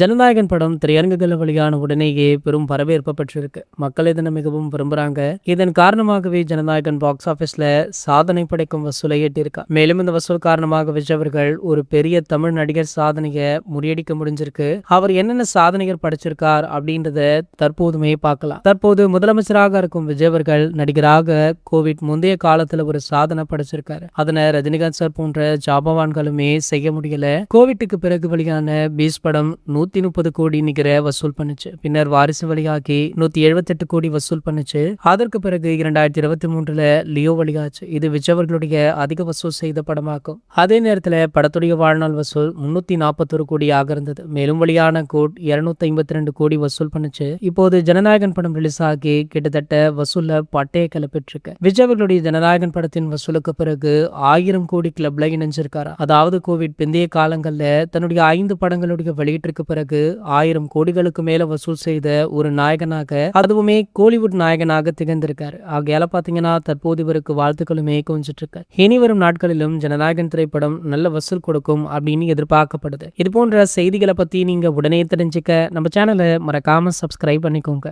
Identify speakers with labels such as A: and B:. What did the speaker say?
A: ஜனநாயகன் படம் திரையரங்குகள் வெளியான உடனேயே பெரும் வரவேற்பு பெற்றிருக்கு. மக்கள் இதனை மிகவும் விரும்புறாங்க. இதன் காரணமாகவே ஜனநாயகன் பாக்ஸ் ஆபீஸ்ல சாதனை படைக்கும் வசூலை எட்டியிருக்கா. மேலும் இந்த வசூல் காரணமாக விஜய் அவர்கள் ஒரு பெரிய தமிழ் நடிகர் சாதனையை முறியடிக்க முடிஞ்சிருக்கு. அவர் என்னென்ன சாதனைகள் படைச்சிருக்கார் அப்படின்றத தற்போதுமே பார்க்கலாம். தற்போது முதலமைச்சராக இருக்கும் விஜய் அவர்கள் நடிகராக கோவிட் முந்தைய காலத்துல ஒரு சாதனை படைச்சிருக்காரு. அதனை ரஜினிகாந்த் சார் போன்ற ஜாபவான்களுமே செய்ய முடியல. கோவிட்டுக்கு பிறகு வெளியான பீஸ் படம் 130 கோடி நிகர வசூல் பண்ணுச்சு. பின்னர் வாரிசு வெளியாகி 178 கோடி வசூல் பண்ணுச்சு. அதற்கு பிறகு 2023 லியோ வெளியாச்சு. இது விஜய் அவர்களுடைய அதிக வசூல் செய்த படமாகும். அதே நேரத்தில் படத்துடைய வாழ்நாள் வசூல் 341 கோடியாக இருந்தது. மேலும் வெளியான கோட் 252 கோடி வசூல் பண்ணுச்சு. இப்போது ஜனநாயகன் படம் ரிலீஸ் ஆகி கிட்டத்தட்ட வசூல்ல பட்டைய கிளப்பிட்டு விஜய் அவர்களுடைய ஜனநாயகன் படத்தின் வசூலுக்கு பிறகு 1000 கோடி கிளப்ல இணைஞ்சிருக்காரு. அதாவது கோவிட் பிந்தைய காலங்கள்ல தன்னுடைய 5 படங்களுடைய வெளியீட்டிற்கு பிறகு 1000 கோடிகளுக்கு மேல வசூல் செய்த ஒரு நாயகனாக, அதுவுமே கோலிவுட் நாயகனாக திகழ்ந்திருக்காரு. ஆகையால பாத்தீங்கன்னா தற்போது இவருக்கு வாழ்த்துக்களுமே குவிஞ்சிட்டு இருக்கு. இனி வரும் நாட்களிலும் ஜனநாயகன் திரைப்படம் நல்ல வசூல் கொடுக்கும் அப்படின்னு எதிர்பார்க்கப்படுது. இது போன்ற செய்திகளை பத்தி நீங்க உடனே தெரிஞ்சுக்க நம்ம சேனலை மறக்காம சப்ஸ்கிரைப் பண்ணிக்கோங்க.